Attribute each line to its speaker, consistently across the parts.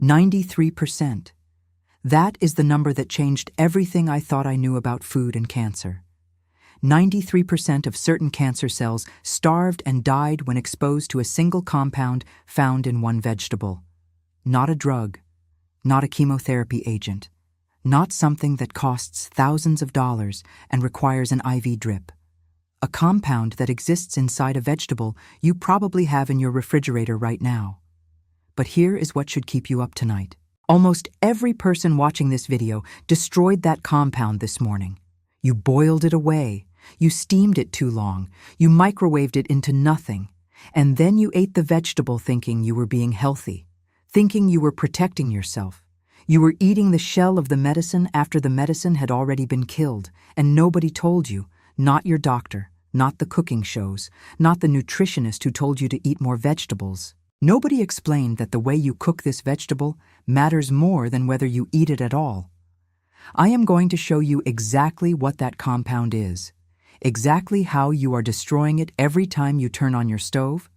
Speaker 1: 93%. That is the number that changed everything I thought I knew about food and cancer. 93% of certain cancer cells starved and died when exposed to a single compound found in one vegetable. Not a drug, not a chemotherapy agent, not something that costs thousands of dollars and requires an IV drip. A compound that exists inside a vegetable you probably have in your refrigerator right now. But here is what should keep you up tonight. Almost every person watching this video destroyed that compound this morning. You boiled it away. You steamed it too long. You microwaved it into nothing. And then you ate the vegetable thinking you were being healthy, thinking you were protecting yourself. You were eating the shell of the medicine after the medicine had already been killed, and nobody told you, not your doctor, not the cooking shows, not the nutritionist who told you to eat more vegetables. Nobody explained that the way you cook this vegetable matters more than whether you eat it at all. I am going to show you exactly what that compound is, exactly how you are destroying it every time you turn on your stove,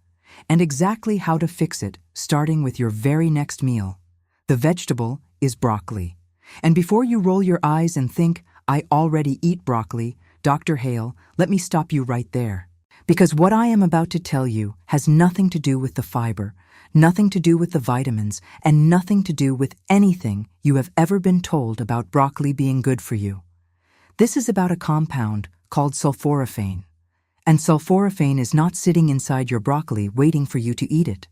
Speaker 1: and exactly how to fix it, starting with your very next meal. The vegetable is broccoli. And before you roll your eyes and think, I already eat broccoli, Dr. Hale, let me stop you right there. Because what I am about to tell you has nothing to do with the fiber, nothing to do with the vitamins, and nothing to do with anything you have ever been told about broccoli being good for you. This is about a compound called sulforaphane. And sulforaphane is not sitting inside your broccoli waiting for you to eat it.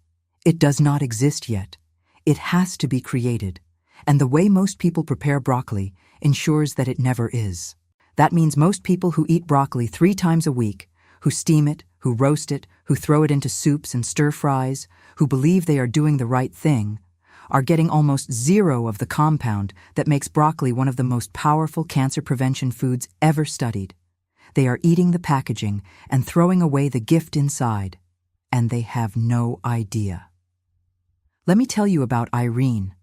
Speaker 1: It does not exist yet. It has to be created. And the way most people prepare broccoli ensures that it never is. That means most people who eat broccoli 3 times a week, who steam it, who roast it, who throw it into soups and stir-fries, who believe they are doing the right thing, are getting almost zero of the compound that makes broccoli one of the most powerful cancer prevention foods ever studied. They are eating the packaging and throwing away the gift inside, and they have no idea. Let me tell you about Irene.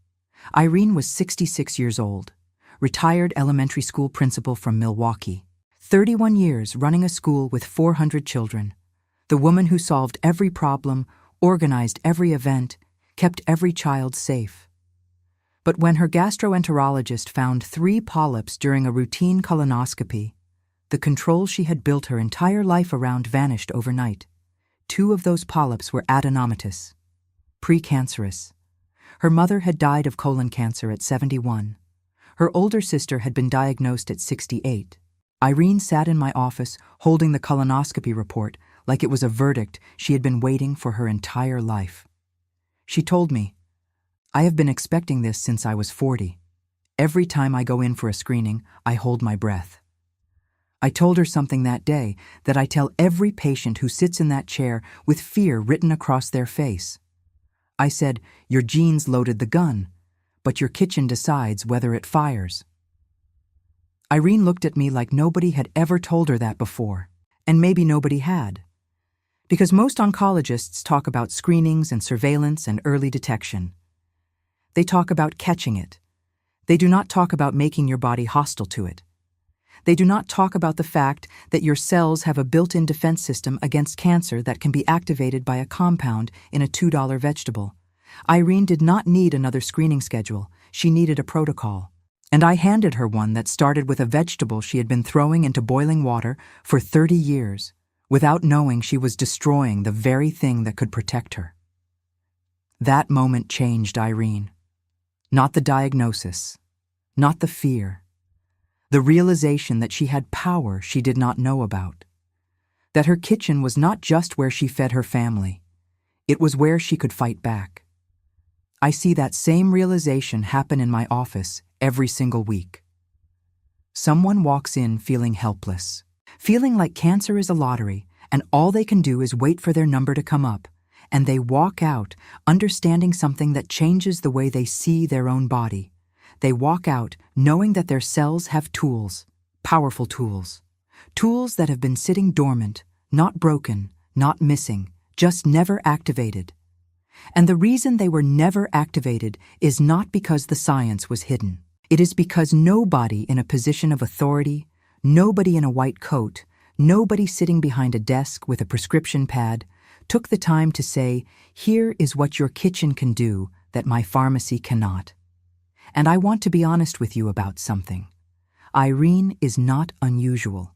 Speaker 1: Irene was 66 years old, retired elementary school principal from Milwaukee. 31 years running a school with 400 children. The woman who solved every problem, organized every event, kept every child safe. But when her gastroenterologist found 3 polyps during a routine colonoscopy, the control she had built her entire life around vanished overnight. 2 of those polyps were adenomatous, pre-cancerous. Her mother had died of colon cancer at 71. Her older sister had been diagnosed at 68. Irene sat in my office holding the colonoscopy report like it was a verdict she had been waiting for her entire life. She told me, I have been expecting this since I was 40. Every time I go in for a screening, I hold my breath. I told her something that day that I tell every patient who sits in that chair with fear written across their face. I said, your genes loaded the gun, but your kitchen decides whether it fires. Irene looked at me like nobody had ever told her that before, and maybe nobody had. Because most oncologists talk about screenings and surveillance and early detection. They talk about catching it. They do not talk about making your body hostile to it. They do not talk about the fact that your cells have a built-in defense system against cancer that can be activated by a compound in a $2 vegetable. Irene did not need another screening schedule. She needed a protocol. And I handed her one that started with a vegetable she had been throwing into boiling water for 30 years, without knowing she was destroying the very thing that could protect her. That moment changed Irene. Not the diagnosis, not the fear. The realization that she had power she did not know about. That her kitchen was not just where she fed her family. It was where she could fight back. I see that same realization happen in my office every single week. Someone walks in feeling helpless, feeling like cancer is a lottery and all they can do is wait for their number to come up, and they walk out understanding something that changes the way they see their own body. They walk out knowing that their cells have tools, powerful tools, tools that have been sitting dormant, not broken, not missing, just never activated. And the reason they were never activated is not because the science was hidden. It is because nobody in a position of authority, nobody in a white coat, nobody sitting behind a desk with a prescription pad, took the time to say, here is what your kitchen can do that my pharmacy cannot. And I want to be honest with you about something. Irene is not unusual.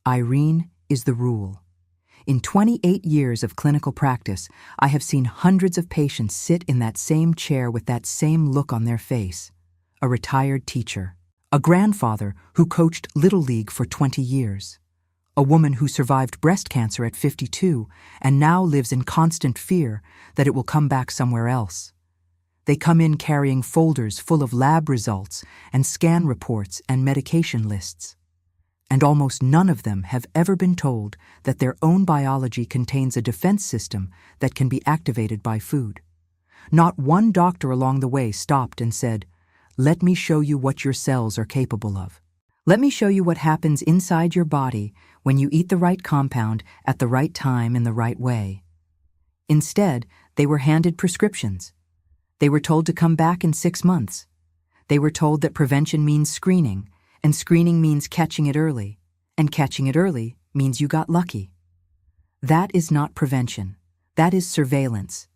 Speaker 1: Irene is the rule. In 28 years of clinical practice, I have seen hundreds of patients sit in that same chair with that same look on their face. A retired teacher, a grandfather who coached Little League for 20 years, a woman who survived breast cancer at 52 and now lives in constant fear that it will come back somewhere else. They come in carrying folders full of lab results and scan reports and medication lists. And almost none of them have ever been told that their own biology contains a defense system that can be activated by food. Not one doctor along the way stopped and said, "Let me show you what your cells are capable of. Let me show you what happens inside your body when you eat the right compound at the right time in the right way." Instead, they were handed prescriptions. They were told to come back in 6 months. They were told that prevention means screening, and screening means catching it early, and catching it early means you got lucky. That is not prevention. That is surveillance.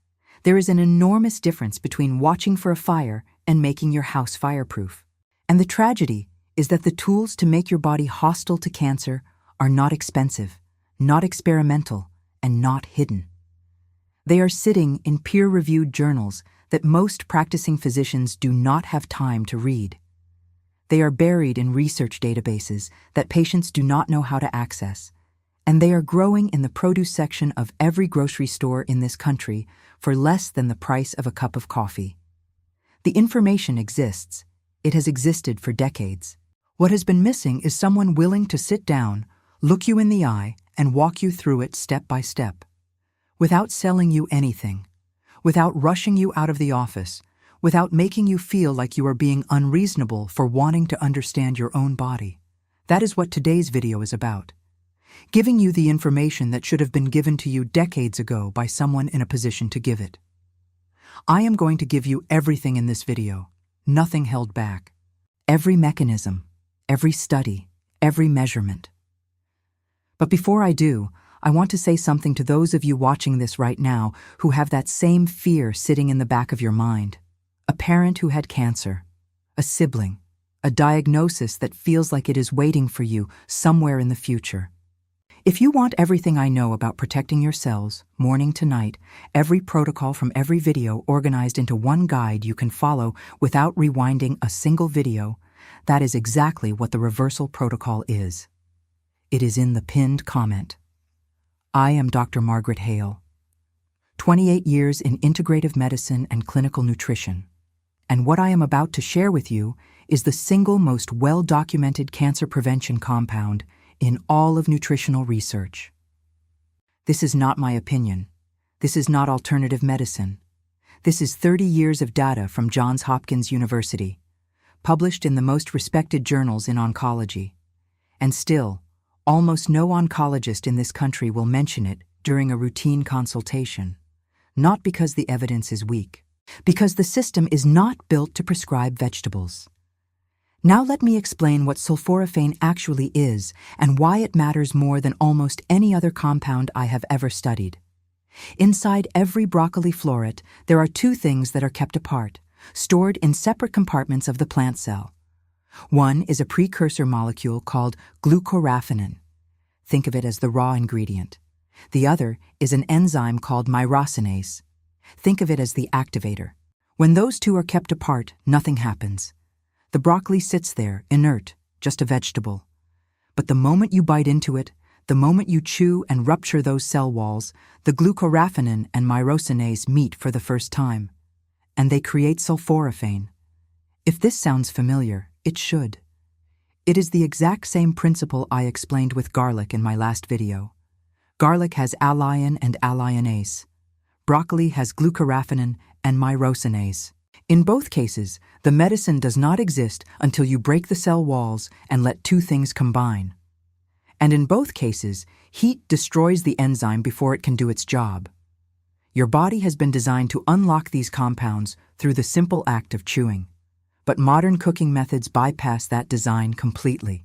Speaker 1: There is an enormous difference between watching for a fire and making your house fireproof. And the tragedy is that the tools to make your body hostile to cancer are not expensive, not experimental, and not hidden. They are sitting in peer-reviewed journals that most practicing physicians do not have time to read. They are buried in research databases that patients do not know how to access, and they are growing in the produce section of every grocery store in this country for less than the price of a cup of coffee. The information exists. It has existed for decades. What has been missing is someone willing to sit down, look you in the eye, and walk you through it step by step, without selling you anything, without rushing you out of the office, without making you feel like you are being unreasonable for wanting to understand your own body. That is what today's video is about. Giving you the information that should have been given to you decades ago by someone in a position to give it. I am going to give you everything in this video, nothing held back. Every mechanism, every study, every measurement. But before I do, I want to say something to those of you watching this right now who have that same fear sitting in the back of your mind. A parent who had cancer, a sibling, a diagnosis that feels like it is waiting for you somewhere in the future. If you want everything I know about protecting your cells, morning to night, every protocol from every video organized into one guide you can follow without rewinding a single video, that is exactly what the reversal protocol is. It is in the pinned comment. I am Dr. Margaret Hale. 28 years in integrative medicine and clinical nutrition. And what I am about to share with you is the single most well-documented cancer prevention compound in all of nutritional research. This is not my opinion. This is not alternative medicine. This is 30 years of data from Johns Hopkins University, published in the most respected journals in oncology. And still, almost no oncologist in this country will mention it during a routine consultation. Not because the evidence is weak, because the system is not built to prescribe vegetables. Now let me explain what sulforaphane actually is and why it matters more than almost any other compound I have ever studied. Inside every broccoli floret, there are two things that are kept apart, stored in separate compartments of the plant cell. One is a precursor molecule called Glucoraphanin. Think of it as the raw ingredient. The other is an enzyme called Myrosinase. Think of it as the activator. When those two are kept apart, nothing happens. The broccoli sits there, inert, just a vegetable. But the moment you bite into it, the moment you chew and rupture those cell walls, the glucoraphanin and myrosinase meet for the first time. And they create sulforaphane. If this sounds familiar, it should. It is the exact same principle I explained with garlic in my last video. Garlic has alliin and alliinase. Broccoli has glucoraphanin and myrosinase. In both cases, the medicine does not exist until you break the cell walls and let two things combine. And in both cases, heat destroys the enzyme before it can do its job. Your body has been designed to unlock these compounds through the simple act of chewing. But modern cooking methods bypass that design completely.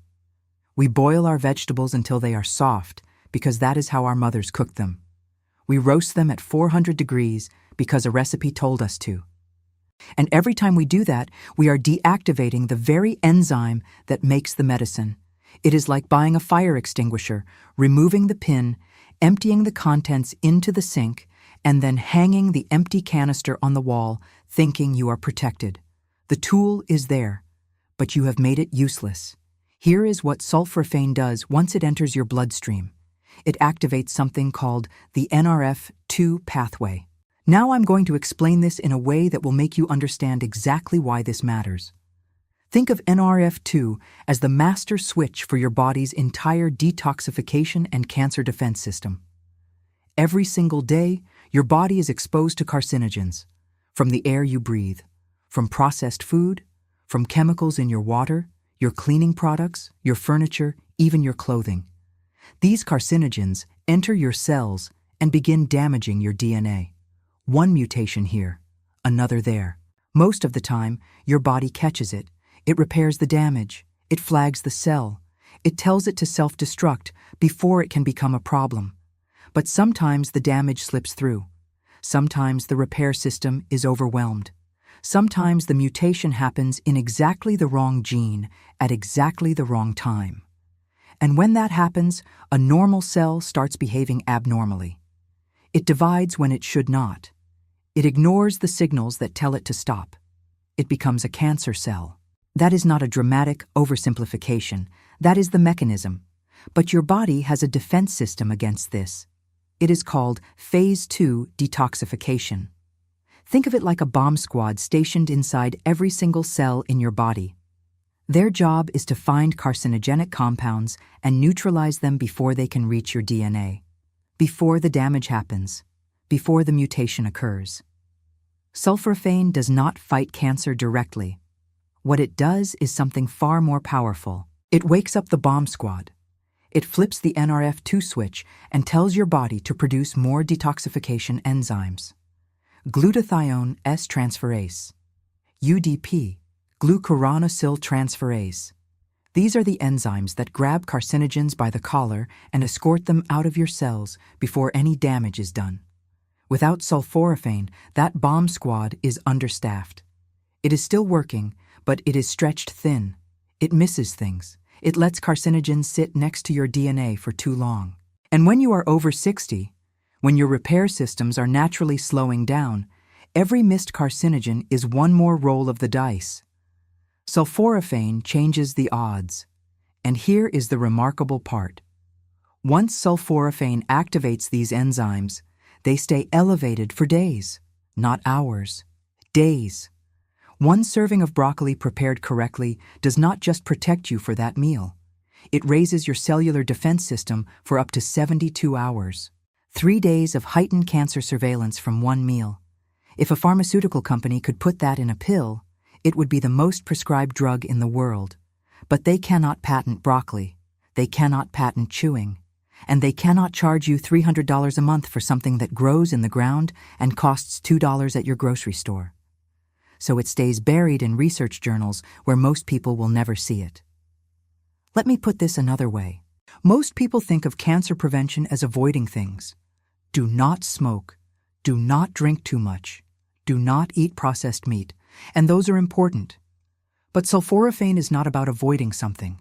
Speaker 1: We boil our vegetables until they are soft because that is how our mothers cooked them. We roast them at 400 degrees because a recipe told us to. And every time we do that, we are deactivating the very enzyme that makes the medicine. It is like buying a fire extinguisher, removing the pin, emptying the contents into the sink, and then hanging the empty canister on the wall, thinking you are protected. The tool is there, but you have made it useless. Here is what sulforaphane does once it enters your bloodstream. It activates something called the NRF2 pathway. Now I'm going to explain this in a way that will make you understand exactly why this matters. Think of NRF2 as the master switch for your body's entire detoxification and cancer defense system. Every single day, your body is exposed to carcinogens, from the air you breathe, from processed food, from chemicals in your water, your cleaning products, your furniture, even your clothing. These carcinogens enter your cells and begin damaging your DNA. One mutation here, another there. Most of the time, your body catches it. It repairs the damage. It flags the cell. It tells it to self-destruct before it can become a problem. But sometimes the damage slips through. Sometimes the repair system is overwhelmed. Sometimes the mutation happens in exactly the wrong gene at exactly the wrong time. And when that happens, a normal cell starts behaving abnormally. It divides when it should not. It ignores the signals that tell it to stop. It becomes a cancer cell. That is not a dramatic oversimplification. That is the mechanism. But your body has a defense system against this. It is called Phase 2 detoxification. Think of it like a bomb squad stationed inside every single cell in your body. Their job is to find carcinogenic compounds and neutralize them before they can reach your DNA, before the damage happens, before the mutation occurs. Sulforaphane does not fight cancer directly. What it does is something far more powerful. It wakes up the bomb squad. It flips the NRF2 switch and tells your body to produce more detoxification enzymes. Glutathione S-transferase, UDP, glucuronidyltransferase. These are the enzymes that grab carcinogens by the collar and escort them out of your cells before any damage is done. Without sulforaphane, that bomb squad is understaffed. It is still working, but it is stretched thin. It misses things. It lets carcinogens sit next to your DNA for too long. And when you are over 60, when your repair systems are naturally slowing down, every missed carcinogen is one more roll of the dice. Sulforaphane changes the odds. And here is the remarkable part. Once sulforaphane activates these enzymes, they stay elevated for days, not hours, days. One serving of broccoli prepared correctly does not just protect you for that meal. It raises your cellular defense system for up to 72 hours. 3 days of heightened cancer surveillance from one meal. If a pharmaceutical company could put that in a pill, it would be the most prescribed drug in the world. But they cannot patent broccoli. They cannot patent chewing. And they cannot charge you $300 a month for something that grows in the ground and costs $2 at your grocery store. So it stays buried in research journals where most people will never see it. Let me put this another way. Most people think of cancer prevention as avoiding things. Do not smoke. Do not drink too much. Do not eat processed meat. And those are important. But sulforaphane is not about avoiding something.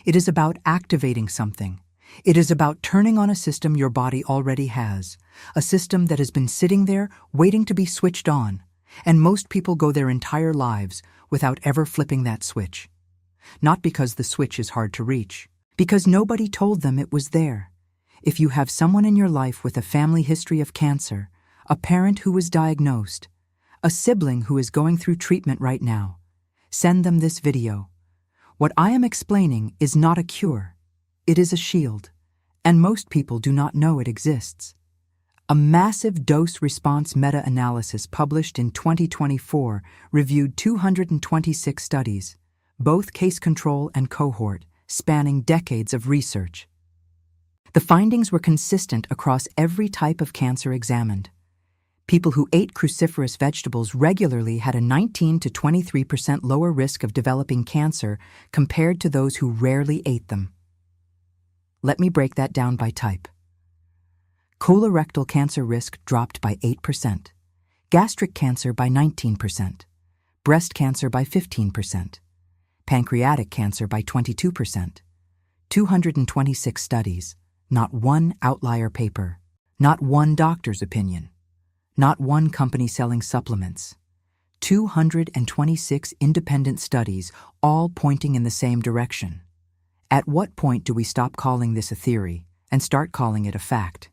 Speaker 1: It is about activating something. It is about turning on a system your body already has, a system that has been sitting there waiting to be switched on. And most people go their entire lives without ever flipping that switch. Not because the switch is hard to reach, because nobody told them it was there. If you have someone in your life with a family history of cancer, a parent who was diagnosed, a sibling who is going through treatment right now, send them this video. What I am explaining is not a cure. It is a shield, and most people do not know it exists. A massive dose-response meta-analysis published in 2024 reviewed 226 studies, both case control and cohort, spanning decades of research. The findings were consistent across every type of cancer examined. People who ate cruciferous vegetables regularly had a 19 to 23% lower risk of developing cancer compared to those who rarely ate them. Let me break that down by type. Colorectal cancer risk dropped by 8%, gastric cancer by 19%, breast cancer by 15%, pancreatic cancer by 22%. 226 studies, not one outlier paper, not one doctor's opinion, not one company selling supplements. 226 independent studies, all pointing in the same direction. At what point do we stop calling this a theory and start calling it a fact?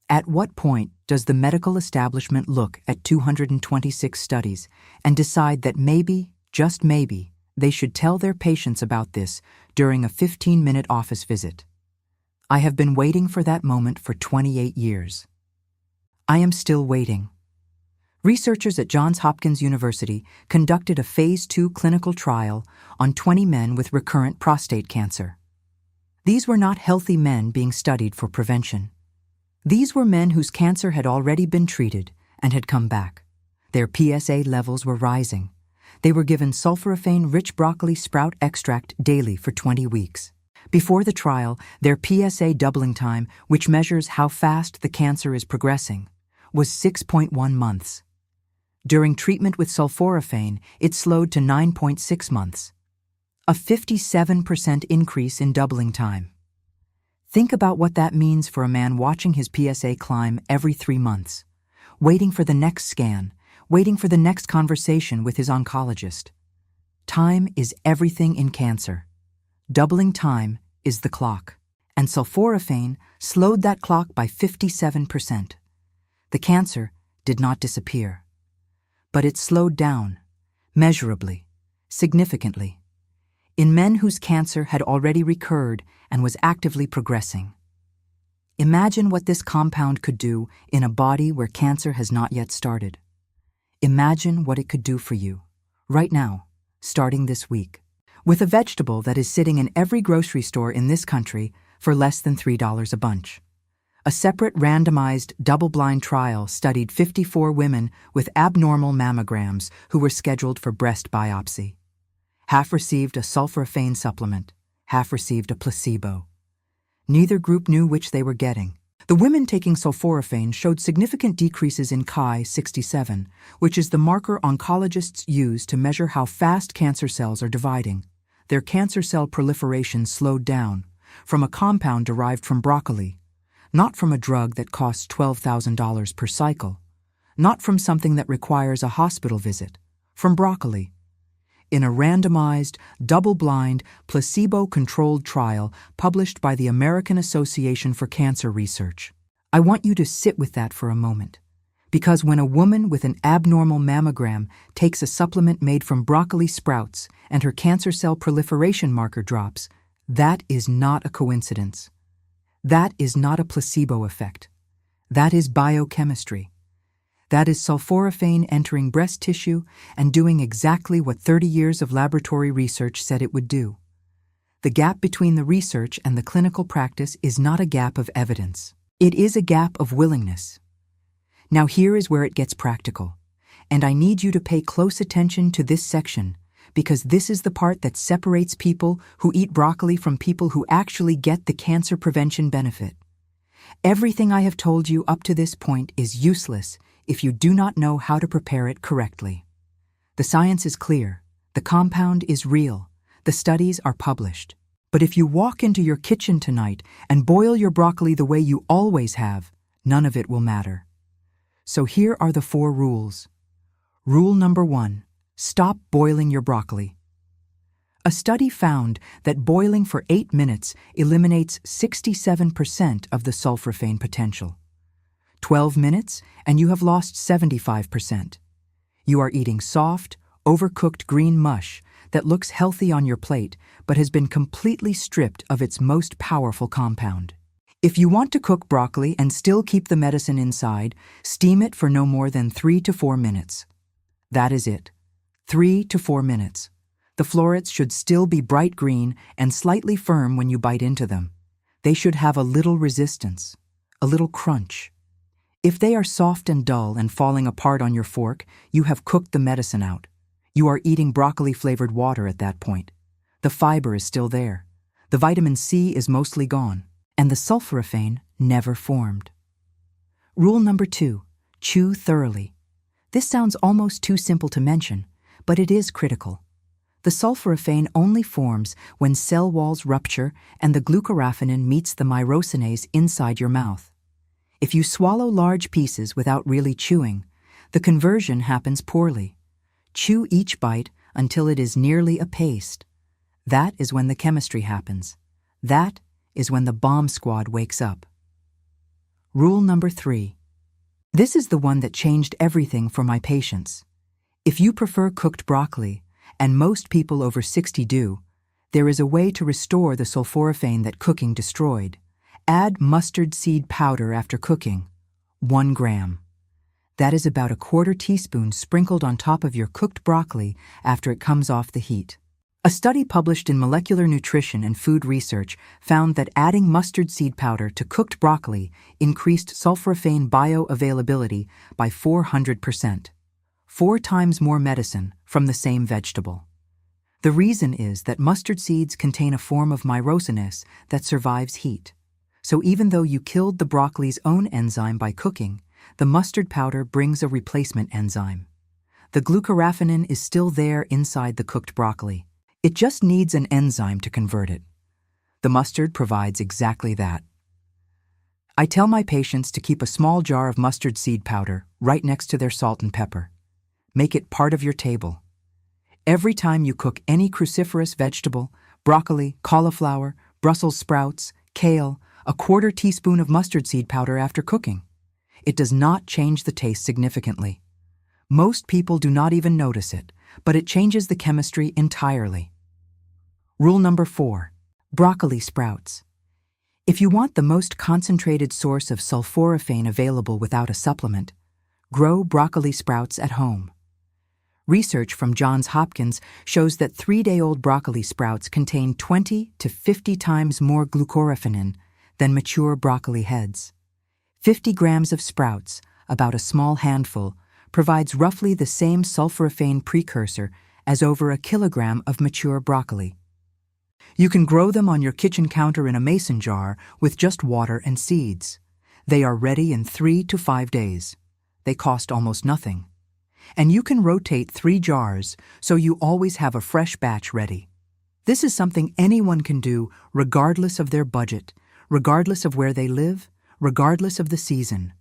Speaker 1: At what point does the medical establishment look at 226 studies and decide that maybe, just maybe, they should tell their patients about this during a 15-minute office visit? I have been waiting for that moment for 28 years. I am still waiting. Researchers at Johns Hopkins University conducted a Phase 2 clinical trial on 20 men with recurrent prostate cancer. These were not healthy men being studied for prevention. These were men whose cancer had already been treated and had come back. Their PSA levels were rising. They were given sulforaphane-rich broccoli sprout extract daily for 20 weeks. Before the trial, their PSA doubling time, which measures how fast the cancer is progressing, was 6.1 months. During treatment with sulforaphane, it slowed to 9.6 months. A 57% increase in doubling time. Think about what that means for a man watching his PSA climb every 3 months, waiting for the next scan, waiting for the next conversation with his oncologist. Time is everything in cancer. Doubling time is the clock, and sulforaphane slowed that clock by 57%. The cancer did not disappear, but it slowed down, measurably, significantly, in men whose cancer had already recurred and was actively progressing. Imagine what this compound could do in a body where cancer has not yet started. Imagine what it could do for you, right now, starting this week, with a vegetable that is sitting in every grocery store in this country for less than $3 a bunch. A separate randomized, double-blind trial studied 54 women with abnormal mammograms who were scheduled for breast biopsy. Half received a sulforaphane supplement, half received a placebo. Neither group knew which they were getting. The women taking sulforaphane showed significant decreases in Ki-67, which is the marker oncologists use to measure how fast cancer cells are dividing. Their cancer cell proliferation slowed down, from a compound derived from broccoli, not from a drug that costs $12,000 per cycle, not from something that requires a hospital visit, from broccoli. In a randomized, double-blind, placebo-controlled trial published by the American Association for Cancer Research. I want you to sit with that for a moment, because when a woman with an abnormal mammogram takes a supplement made from broccoli sprouts and her cancer cell proliferation marker drops, that is not a coincidence. That is not a placebo effect. That is biochemistry. That is sulforaphane entering breast tissue and doing exactly what 30 years of laboratory research said it would do. The gap between the research and the clinical practice is not a gap of evidence. It is a gap of willingness. Now here is where it gets practical, and I need you to pay close attention to this section, because this is the part that separates people who eat broccoli from people who actually get the cancer prevention benefit. Everything I have told you up to this point is useless if you do not know how to prepare it correctly. The science is clear, the compound is real, the studies are published. But if you walk into your kitchen tonight and boil your broccoli the way you always have, none of it will matter. So here are the 4 rules. Rule number 1. Stop boiling your broccoli. A study found that boiling for 8 minutes eliminates 67% of the sulforaphane potential. 12 minutes, and you have lost 75%. You are eating soft, overcooked green mush that looks healthy on your plate but has been completely stripped of its most powerful compound. If you want to cook broccoli and still keep the medicine inside, steam it for no more than 3 to 4 minutes. That is it. 3 to 4 minutes. The florets should still be bright green and slightly firm when you bite into them. They should have a little resistance, a little crunch. If they are soft and dull and falling apart on your fork, you have cooked the medicine out. You are eating broccoli-flavored water at that point. The fiber is still there. The vitamin C is mostly gone, and the sulforaphane never formed. Rule number 2, chew thoroughly. This sounds almost too simple to mention, but it is critical. The sulforaphane only forms when cell walls rupture and the glucoraphanin meets the myrosinase inside your mouth. If you swallow large pieces without really chewing, the conversion happens poorly. Chew each bite until it is nearly a paste. That is when the chemistry happens. That is when the bomb squad wakes up. Rule number 3. This is the one that changed everything for my patients. If you prefer cooked broccoli, and most people over 60 do, there is a way to restore the sulforaphane that cooking destroyed. Add mustard seed powder after cooking, 1 gram. That is about a 1/4 teaspoon sprinkled on top of your cooked broccoli after it comes off the heat. A study published in Molecular Nutrition and Food Research found that adding mustard seed powder to cooked broccoli increased sulforaphane bioavailability by 400%. 4 times more medicine from the same vegetable. The reason is that mustard seeds contain a form of myrosinase that survives heat. So even though you killed the broccoli's own enzyme by cooking, the mustard powder brings a replacement enzyme. The glucoraphanin is still there inside the cooked broccoli. It just needs an enzyme to convert it. The mustard provides exactly that. I tell my patients to keep a small jar of mustard seed powder right next to their salt and pepper. Make it part of your table. Every time you cook any cruciferous vegetable, broccoli, cauliflower, Brussels sprouts, kale, a 1/4 teaspoon of mustard seed powder after cooking. It does not change the taste significantly. Most people do not even notice it, but it changes the chemistry entirely. Rule number 4. Broccoli sprouts. If you want the most concentrated source of sulforaphane available without a supplement, grow broccoli sprouts at home. Research from Johns Hopkins shows that 3-day-old broccoli sprouts contain 20 to 50 times more glucoraphanin than mature broccoli heads. 50 grams of sprouts, about a small handful, provides roughly the same sulforaphane precursor as over a kilogram of mature broccoli. You can grow them on your kitchen counter in a mason jar with just water and seeds. They are ready in 3 to 5 days. They cost almost nothing. And you can rotate 3 jars so you always have a fresh batch ready. This is something anyone can do regardless of their budget, regardless of where they live, regardless of the season.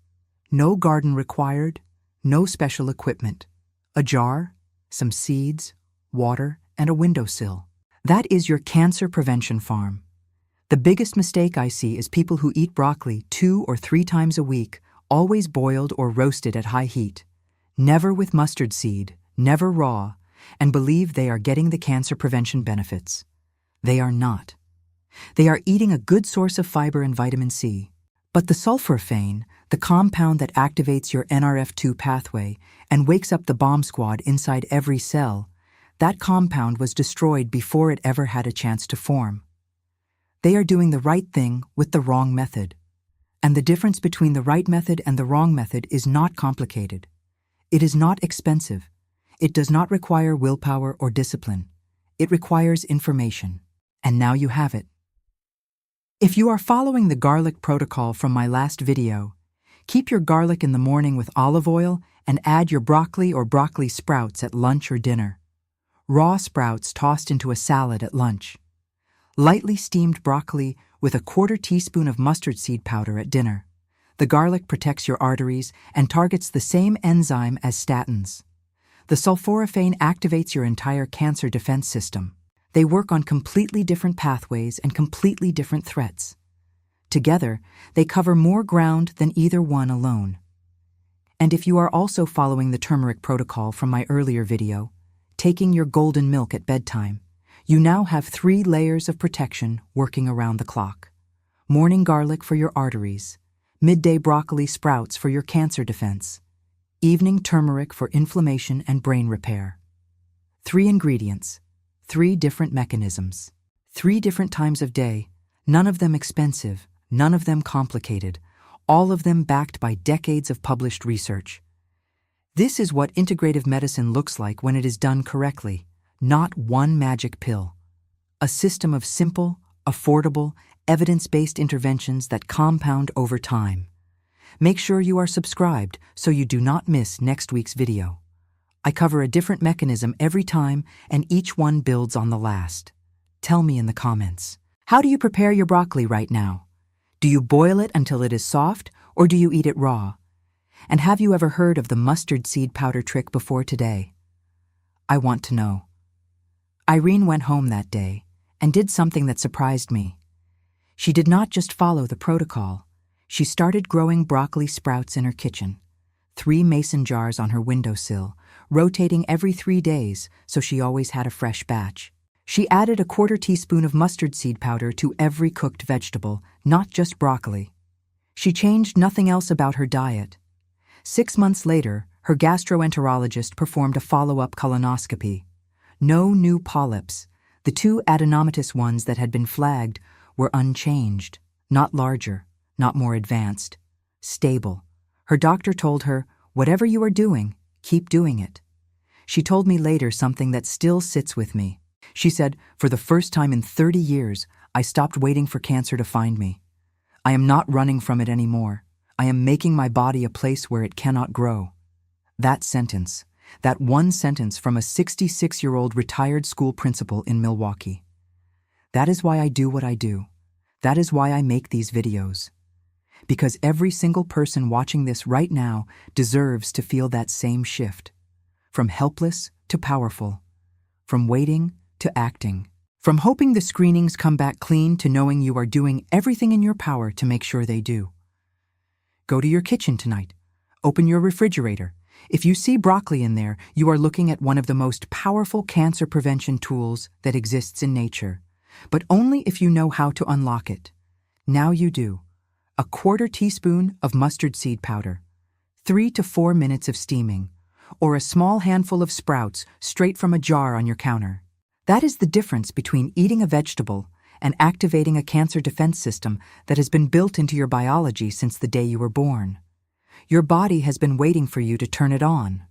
Speaker 1: No garden required, no special equipment. A jar, some seeds, water, and a windowsill. That is your cancer prevention farm. The biggest mistake I see is people who eat broccoli 2 or 3 times a week, always boiled or roasted at high heat, never with mustard seed, never raw, and believe they are getting the cancer prevention benefits. They are not. They are eating a good source of fiber and vitamin C. But the sulforaphane, the compound that activates your NRF2 pathway and wakes up the bomb squad inside every cell, that compound was destroyed before it ever had a chance to form. They are doing the right thing with the wrong method. And the difference between the right method and the wrong method is not complicated. It is not expensive. It does not require willpower or discipline. It requires information. And now you have it. If you are following the garlic protocol from my last video, keep your garlic in the morning with olive oil and add your broccoli or broccoli sprouts at lunch or dinner. Raw sprouts tossed into a salad at lunch. Lightly steamed broccoli with a 1/4 teaspoon of mustard seed powder at dinner. The garlic protects your arteries and targets the same enzyme as statins. The sulforaphane activates your entire cancer defense system. They work on completely different pathways and completely different threats. Together, they cover more ground than either one alone. And if you are also following the turmeric protocol from my earlier video, taking your golden milk at bedtime, you now have 3 layers of protection working around the clock. Morning garlic for your arteries, midday broccoli sprouts for your cancer defense, evening turmeric for inflammation and brain repair. 3 ingredients, 3 different mechanisms, 3 different times of day, none of them expensive, none of them complicated, all of them backed by decades of published research. This is what integrative medicine looks like when it is done correctly, not one magic pill. A system of simple, affordable, evidence-based interventions that compound over time. Make sure you are subscribed so you do not miss next week's video. I cover a different mechanism every time, and each one builds on the last. Tell me in the comments. How do you prepare your broccoli right now? Do you boil it until it is soft, or do you eat it raw? And have you ever heard of the mustard seed powder trick before today? I want to know. Irene went home that day and did something that surprised me. She did not just follow the protocol. She started growing broccoli sprouts in her kitchen, 3 mason jars on her windowsill, rotating every 3 days so she always had a fresh batch. She added a 1/4 teaspoon of mustard seed powder to every cooked vegetable, not just broccoli. She changed nothing else about her diet. 6 months later, her gastroenterologist performed a follow-up colonoscopy. No new polyps. The 2 adenomatous ones that had been flagged were unchanged, not larger, not more advanced, stable. Her doctor told her, "Whatever you are doing, keep doing it." She told me later something that still sits with me. She said, "For the first time in 30 years, I stopped waiting for cancer to find me. I am not running from it anymore. I am making my body a place where it cannot grow." That sentence, that one sentence from a 66-year-old retired school principal in Milwaukee. That is why I do what I do. That is why I make these videos. Because every single person watching this right now deserves to feel that same shift. From helpless to powerful. From waiting to acting. From hoping the screenings come back clean to knowing you are doing everything in your power to make sure they do. Go to your kitchen tonight. Open your refrigerator. If you see broccoli in there, you are looking at one of the most powerful cancer prevention tools that exists in nature, but only if you know how to unlock it. Now you do. A 1/4 teaspoon of mustard seed powder, 3 to 4 minutes of steaming, or a small handful of sprouts straight from a jar on your counter. That is the difference between eating a vegetable and activating a cancer defense system that has been built into your biology since the day you were born. Your body has been waiting for you to turn it on.